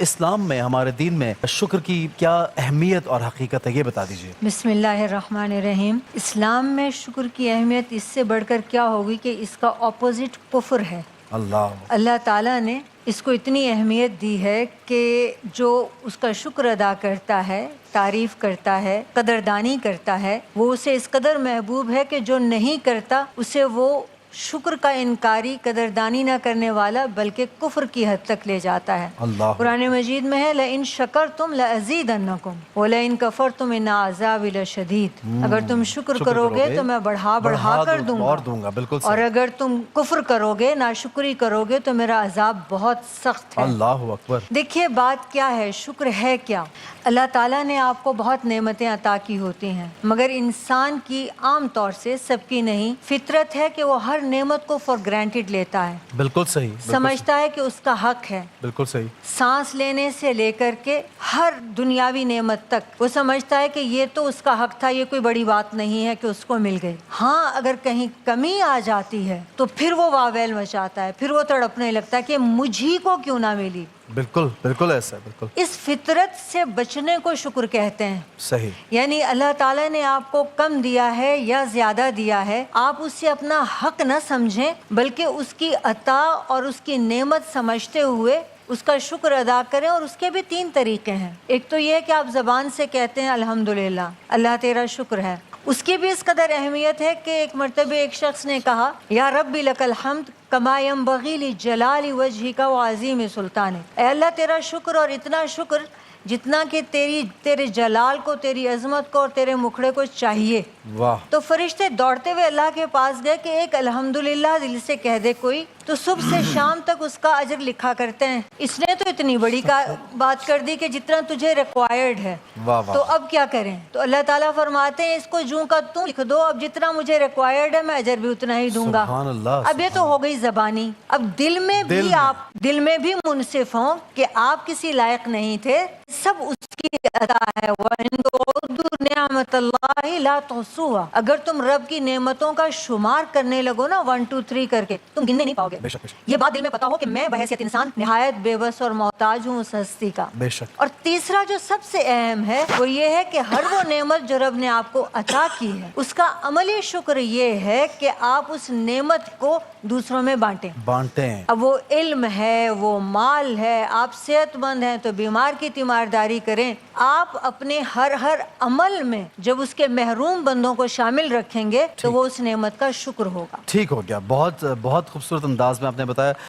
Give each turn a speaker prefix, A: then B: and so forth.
A: اسلام میں ہمارے دین میں شکر کی کیا اہمیت اور حقیقت ہے، یہ بتا دیجیے۔
B: بسم اللہ الرحمن الرحیم۔ اسلام میں شکر کی اہمیت اس سے بڑھ کر کیا ہوگی کہ اس کا اپوزٹ کفر ہے۔ اللہ تعالیٰ نے اس کو اتنی اہمیت دی ہے کہ جو اس کا شکر ادا کرتا ہے، تعریف کرتا ہے، قدردانی کرتا ہے، وہ اسے اس قدر محبوب ہے کہ جو نہیں کرتا اسے وہ شکر کا انکاری، قدردانی نہ کرنے والا بلکہ کفر کی حد تک لے جاتا ہے۔ قرآن مجید میں ہے لَإِن شَكَرْتُمْ لَأَزِيدَنَّكُمْ وَلَإِن كَفَرْتُمْ إِنَّ عَذَابِي لَشَدِيدٌ۔ اگر تم شکر کرو گے تو میں بڑھا کر دوں گا، اور اگر تم کفر کرو گے، ناشکری کرو گے تو میرا عذاب بہت سخت ہے۔
A: اللہ اکبر۔
B: دیکھیے بات کیا ہے، شکر ہے کیا؟ اللہ تعالیٰ نے آپ کو بہت نعمتیں عطا کی ہوتی ہیں، مگر انسان کی عام طور سے، سب کی نہیں، فطرت ہے کہ وہ ہر نعمت کو فار گرانٹیڈ لیتا ہے۔
A: بالکل صحیح۔
B: سمجھتا ہے کہ اس کا حق ہے۔
A: بالکل صحیح۔
B: سانس لینے سے لے کر کے ہر دنیاوی نعمت تک وہ سمجھتا ہے کہ یہ تو اس کا حق تھا، یہ کوئی بڑی بات نہیں ہے کہ اس کو مل گئی۔ ہاں اگر کہیں کمی آ جاتی ہے تو پھر وہ واویل مچاتا ہے، پھر وہ تڑپنے لگتا ہے کہ مجھی کو کیوں نہ ملی۔
A: بالکل ایسا ہے، بالکل۔
B: اس فطرت سے بچنے کو شکر کہتے ہیں۔
A: صحیح۔
B: یعنی اللہ تعالیٰ نے آپ کو کم دیا ہے یا زیادہ دیا ہے، آپ اسے اپنا حق نہ سمجھیں بلکہ اس کی عطا اور اس کی نعمت سمجھتے ہوئے اس کا شکر ادا کریں۔ اور اس کے بھی 3 طریقے ہیں۔ ایک تو یہ ہے کہ آپ زبان سے کہتے ہیں الحمدللہ، اللہ تیرا شکر ہے۔ اس کی بھی اس قدر اہمیت ہے کہ ایک مرتبہ ایک شخص نے کہا یا ربی لک الحمد کما ینبغی لجلال وجہک وعظیم سلطانک۔ اے اللہ تیرا شکر، اور اتنا شکر جتنا کہ تیرے جلال کو، تیری عظمت کو اور تیرے مکھڑے کو چاہیے۔
A: واہ۔
B: تو فرشتے دوڑتے ہوئے اللہ کے پاس گئے کہ ایک الحمدللہ دل سے کہہ دے کوئی تو صبح سے شام تک اس کا اجر لکھا کرتے ہیں۔ اس نے تو اتنی بڑی بات کر دی کہ جتنا تجھے ریکوائرڈ ہے، تو اب کیا کریں؟ تو اللہ تعالیٰ فرماتے ہیں اس کو جوں کا توں لکھ دو، اب جتنا مجھے ریکوائرڈ ہے میں اجر بھی اتنا ہی دوں گا۔
A: سبحان اللہ۔
B: اب یہ تو ہو گئی زبانی۔ اب دل میں بھی منصف ہوں کہ آپ کسی لائق نہیں تھے، سب اس کی عطا ہے۔ وَإِن تُعُدُّوا نِعْمَتَ اللَّهِ لَا تُحْصُوهَا۔ اگر تم رب کی نعمتوں کا شمار کرنے لگو نا 1 2 3 کر کے، تم گننے نہیں پاؤ گے۔ یہ بات دل میں پتا ہو کہ میں بحیثیت انسان نہایت بے بس اور محتاج ہوں اس ہستی کا۔
A: بے شک۔
B: اور تیسرا جو سب سے اہم ہے وہ یہ ہے کہ ہر وہ نعمت جو رب نے آپ کو عطا کی ہے، اس کا عملی شکر یہ ہے کہ آپ اس نعمت کو دوسروں میں بانٹیں۔ اب وہ علم ہے، وہ مال ہے، آپ صحت مند ہیں تو بیمار کی تیمارداری کریں۔ آپ اپنے ہر عمل میں جب اس کے محروم بندوں کو شامل رکھیں گے تو وہ اس نعمت کا شکر ہوگا۔
A: ٹھیک ہو گیا، بہت خوبصورت انداز میں آپ نے بتایا۔